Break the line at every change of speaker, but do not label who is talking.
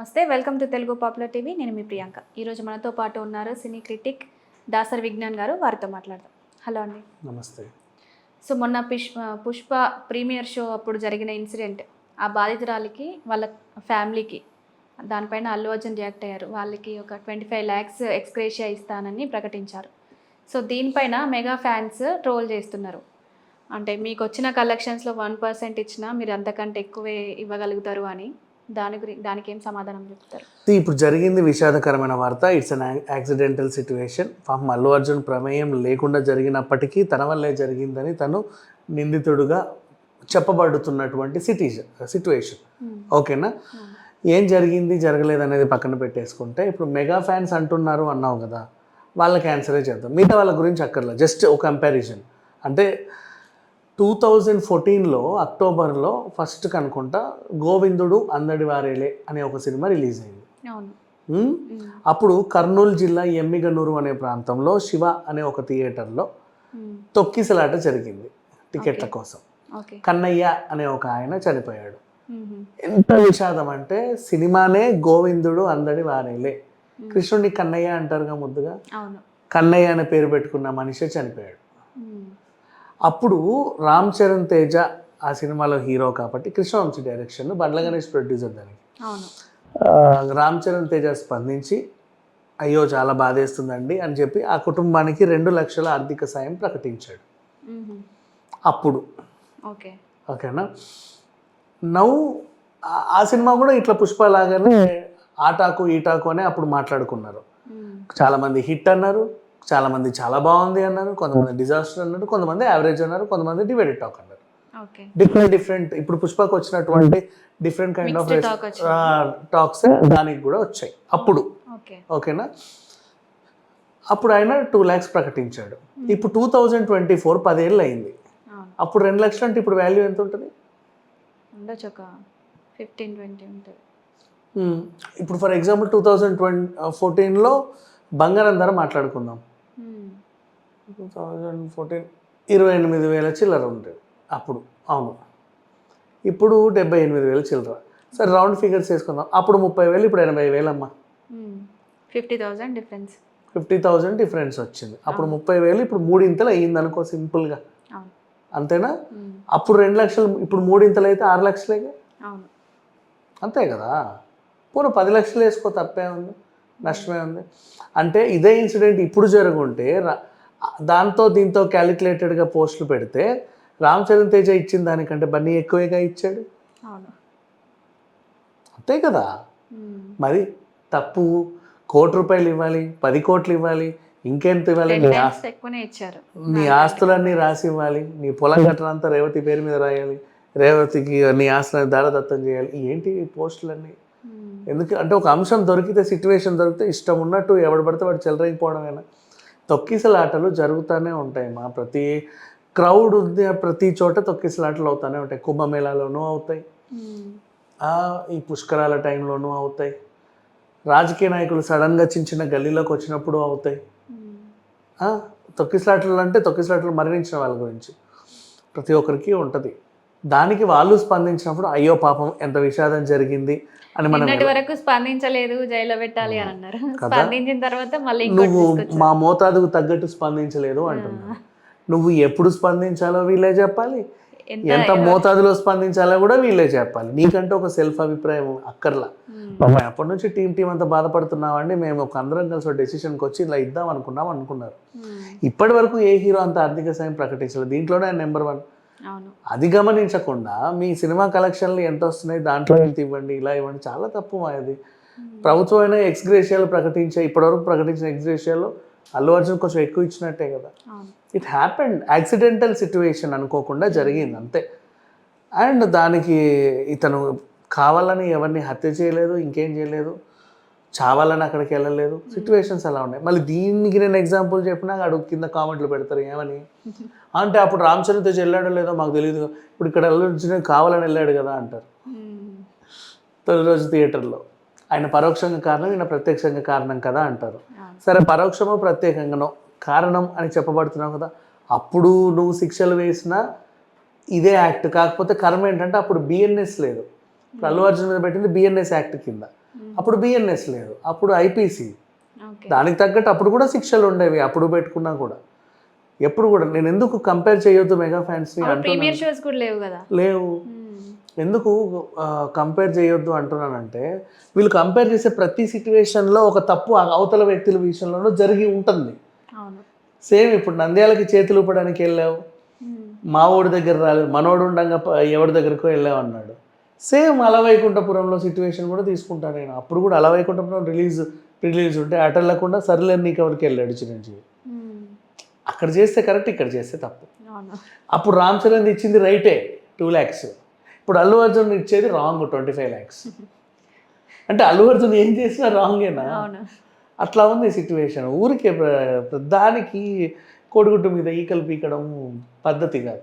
నమస్తే, welcome to Telugu popular TV. నేను మీ ప్రియాంక. ఈరోజు మనతో పాటు ఉన్నారు సినీ క్రిటిక్ దాసరి విజ్ఞాన్ గారు. వారితో మాట్లాడదాం. హలో అండి.
నమస్తే.
సో మొన్న పుష్ప ప్రీమియర్ షో అప్పుడు జరిగిన ఇన్సిడెంట్, ఆ బాధితురాలికి వాళ్ళ ఫ్యామిలీకి దానిపైన అల్లు అర్జున్ రియాక్ట్ అయ్యారు. వాళ్ళకి ఒక 25 lakhs ఎక్స్గ్రేషియా ఇస్తానని ప్రకటించారు. సో దీనిపైన మెగా ఫ్యాన్స్ ట్రోల్ చేస్తున్నారు. అంటే మీకు వచ్చిన కలెక్షన్స్లో 1% ఇచ్చినా మీరు అంతకంటే ఎక్కువే ఇవ్వగలుగుతారు అని. దానికి ఏం సమాధానం చెప్తారు?
ఇప్పుడు జరిగింది విషాదకరమైన వార్త. It's an accidental situation. పాపం అల్లు అర్జున్ ప్రమేయం లేకుండా జరిగినప్పటికీ తన వల్లే జరిగిందని తను నిందితుడుగా చెప్పబడుతున్నటువంటి సిట్యువేషన్. ఓకేనా? ఏం జరిగింది జరగలేదు అనేది పక్కన పెట్టేసుకుంటే, ఇప్పుడు మెగా ఫ్యాన్స్ అంటున్నారు అన్నావు కదా, వాళ్ళకి ఆన్సరే చేద్దాం. మిగతా వాళ్ళ గురించి అక్కర్లా, జస్ట్ ఒక కంపారిజన్. అంటే 2014లో అక్టోబర్లో ఫస్ట్ కనుకుంటా గోవిందుడు అందడి వారేలే అనే ఒక సినిమా రిలీజ్ అయింది. అప్పుడు కర్నూలు జిల్లా ఎమ్మిగనూరు అనే ప్రాంతంలో శివ అనే ఒక థియేటర్లో తొక్కిసలాట జరిగింది టికెట్ల కోసం. కన్నయ్య అనే ఒక ఆయన చనిపోయాడు. ఎంత విషాదం అంటే, సినిమానే గోవిందుడు అందడి వారేలే, కృష్ణుడిని కన్నయ్య అంటారుగా ముద్దుగా, కన్నయ్య అనే పేరు పెట్టుకున్న మనిషి చనిపోయాడు. అప్పుడు రామ్ చరణ్ తేజ ఆ సినిమాలో హీరో కాబట్టి, కృష్ణవంశీ డైరెక్షన్, బండ్ల గణేష్ ప్రొడ్యూసర్ దానికి. రామ్ చరణ్ తేజ స్పందించి, అయ్యో చాలా బాధేస్తుందండి అని చెప్పి ఆ కుటుంబానికి 2 లక్షల ఆర్థిక సాయం ప్రకటించాడు అప్పుడు. ఓకేనా? నవ్వు ఆ సినిమా కూడా ఇట్లా పుష్ప లాగానే ఆటాకు ఈటాకు అనే అప్పుడు మాట్లాడుకున్నారు. చాలామంది హిట్ అన్నారు, చాలామంది చాలా బాగుంది అన్నారు, కొంతమంది డిజాస్టర్ అన్నారు, కొంతమంది యావరేజ్ అన్నారు, కొంతమంది డివైడెడ్ టాక్ అన్నారు. డిఫరెంట్ ఇప్పుడు పుష్పకు వచ్చినటువంటి డిఫరెంట్ కైండ్ ఆఫ్ టాక్స్ దానికి కూడా వచ్చాయి అప్పుడు. ఓకేనా? అప్పుడు ఆయన 2 lakhs ప్రకటించాడు. ఇప్పుడు 2024 10 ఏళ్ళు అయింది. అప్పుడు 2 లక్షలు అంటే ఇప్పుడు వాల్యూ ఎంత ఉంటుంది?
ఒక 15-20 ఉంటుంది.
ఇప్పుడు ఫర్ ఎగ్జాంపుల్ 2014లో బంగారం ధర మాట్లాడుకుందాం. 2014 28,000 చిల్లర ఉంటుంది అప్పుడు. అవును, ఇప్పుడు 78,000 చిల్లర. సరే, రౌండ్ ఫిగర్స్ వేసుకుందాం. అప్పుడు 30,000, ఇప్పుడు 80,000 అమ్మా.
50,000 డిఫరెన్స్.
50,000 డిఫరెన్స్ వచ్చింది. అప్పుడు 30,000, ఇప్పుడు 3 అయ్యింది అనుకో సింపుల్గా. అంతేనా? అప్పుడు 2 లక్షలు, ఇప్పుడు 3 అయితే 6 లక్షలేగా. అంతే కదా? పూర్వ 10 లక్షలు వేసుకో, తప్పే ఉంది, నష్టమే ఉంది. అంటే ఇదే ఇన్సిడెంట్ ఇప్పుడు జరుగుంటే దాంతో దీంతో క్యాలిక్యులేటెడ్గా పోస్టులు పెడితే రామ్ చరణ్ తేజ ఇచ్చిన దానికంటే బన్నీ ఎక్కువగా ఇచ్చాడు. అంతే కదా? మరి తప్పు. 1 కోటి రూపాయలు ఇవ్వాలి, 10 కోట్లు ఇవ్వాలి, ఇంకెంత ఇవ్వాలి? నీ ఆస్తులన్నీ రాసి ఇవ్వాలి, నీ పొలం గట్రంతా రేవతి పేరు మీద రాయాలి, రేవతికి నీ ఆస్తులని దారదత్తం చేయాలి. ఏంటి పోస్టులన్నీ? ఎందుకు అంటే, ఒక అంశం దొరికితే, సిచ్యువేషన్ దొరికితే ఇష్టం ఉన్నట్టు ఎవడు పడితే వాడు చెలరైపోవడమేనా? తొక్కిసలాటలు జరుగుతూనే ఉంటాయి. మా ప్రతి క్రౌడ్ ఉంది, ప్రతి చోట తొక్కిసలాటలు అవుతూనే ఉంటాయి. కుంభమేళాలోనూ అవుతాయి, ఈ పుష్కరాల టైంలోనూ అవుతాయి, రాజకీయ నాయకులు సడన్గా చిన్న గల్లీలోకి వచ్చినప్పుడు అవుతాయి. తొక్కిసలాటలు అంటే తొక్కిసలాటలు మరణించిన వాళ్ళ గురించి ప్రతి ఒక్కరికి ఉంటుంది. దానికి వాళ్ళు స్పందించినప్పుడు అయ్యో పాపం ఎంత విషాదం జరిగింది అని మనం
వరకు స్పందించలేదు, జైల్లో పెట్టాలి అని అన్నారు. స్పందించిన తర్వాత మళ్ళీ
నువ్వు మా మోతాదుకు తగ్గట్టు స్పందించలేదు అంటున్నావు. నువ్వు ఎప్పుడు స్పందించాలో వీళ్ళే చెప్పాలి, ఎంత మోతాదులో స్పందించాలో కూడా వీళ్ళే చెప్పాలి. నీకంటే ఒక సెల్ఫ్ అభిప్రాయం అక్కర్లా. అప్పటి నుంచి టీం అంతా బాధపడుతున్నామండి, మేము ఒక అందరం కలిసి డెసిషన్కి వచ్చి ఇలా ఇద్దాం అనుకున్నారు. ఇప్పటి వరకు ఏ హీరో అంత ఆర్థిక సాయం ప్రకటించలేదు. దీంట్లోనే ఆయన నెంబర్ 1. అది గమనించకుండా మీ సినిమా కలెక్షన్లు ఎంత వస్తున్నాయి, దాంట్లో ఎంత ఇవ్వండి, ఇలా ఇవ్వండి, చాలా తప్పు. అది ప్రభుత్వం అయినా ఎక్స్గ్రేషియాలు ఇప్పటివరకు ప్రకటించిన ఎక్స్గ్రేషియాలు అల్లు అర్జున్ కొంచెం ఎక్కువ ఇచ్చినట్టే కదా. ఇట్ హ్యాపెండ్, యాక్సిడెంటల్ సిచ్యువేషన్, అనుకోకుండా జరిగింది అంతే. అండ్ దానికి ఇతను కావాలని ఎవరిని హత్య చేయలేదు, ఇంకేం చేయలేదు, చావాలని అక్కడికి వెళ్ళలేదు. సిచ్యువేషన్స్ అలా ఉన్నాయి. మళ్ళీ దీనికి నేను ఎగ్జాంపుల్ చెప్పినా అడుగు కింద కామెంట్లు పెడతారు ఏమని అంటే, అప్పుడు రామ్ చరణ్ తేజ్ వెళ్ళాడో లేదో మాకు తెలియదు, ఇప్పుడు ఇక్కడ అల్లు అర్జున్ కావాలని వెళ్ళాడు కదా అంటారు. తొలి రోజు థియేటర్లో ఆయన పరోక్షంగా కారణం, ఈయన ప్రత్యక్షంగా కారణం కదా అంటారు. సరే, పరోక్షమో ప్రత్యేకంగానో కారణం అని చెప్పబడుతున్నావు కదా. అప్పుడు నువ్వు శిక్షలు వేసినా ఇదే యాక్ట్. కాకపోతే కర్మ ఏంటంటే అప్పుడు బిఎన్ఎస్ లేదు. అల్లు అర్జున్ మీద పెట్టింది బిఎన్ఎస్ యాక్ట్ కింద. అప్పుడు బిఎన్ఎస్ లేదు, అప్పుడు ఐపీసీ.
ఓకే.
దానికి తగ్గట్టు అప్పుడు కూడా శిక్షలు ఉండేవి, అప్పుడు పెట్టుకున్నా కూడా. ఎప్పుడు కూడా నేను ఎందుకు కంపేర్ చేయొద్దు మెగా ఫ్యాన్స్ని
ప్రీమియర్
అంటున్నాను,
షోస్ కూడా లేవు కదా.
లేవు. ఎందుకు కంపేర్ చేయొద్దు అంటున్నానంటే, వీళ్ళు కంపేర్ చేసే ప్రతి సిచ్యువేషన్లో ఒక తప్పు అవతల వ్యక్తుల విషయంలోనూ జరిగి ఉంటుంది.
అవును.
సేమ్ ఇప్పుడు నంద్యాలకి చేతులు ఊపడానికి వెళ్ళావు, మా ఊడి దగ్గర రాలేదు, మనోడు ఉండగా ఎవరి దగ్గరకో వెళ్ళావు అన్నాడు. సేమ్ అలవైకుంఠపురంలో సిచ్యువేషన్ కూడా తీసుకుంటాను నేను. అప్పుడు కూడా అలవైకుంఠపురం రిలీజ్ ఉంటే అటు వెళ్ళకుండా సర్లేని నీకు ఎవరికి వెళ్ళాడు చిరంజీవి. అక్కడ చేస్తే కరెక్ట్, ఇక్కడ చేస్తే తప్పు. అప్పుడు రామ్ చరణ్ ఇచ్చింది రైటే 2 lakhs, ఇప్పుడు అల్లు అర్జున్ ఇచ్చేది రాంగ్ 25 lakhs. అంటే అల్లు అర్జున్ ఏం చేసినా రాంగేనా? అట్లా ఉంది సిచ్యువేషన్. ఊరికే దానికి కోడిగుడ్డు మీద ఈకలు పీకడం పద్ధతి కాదు.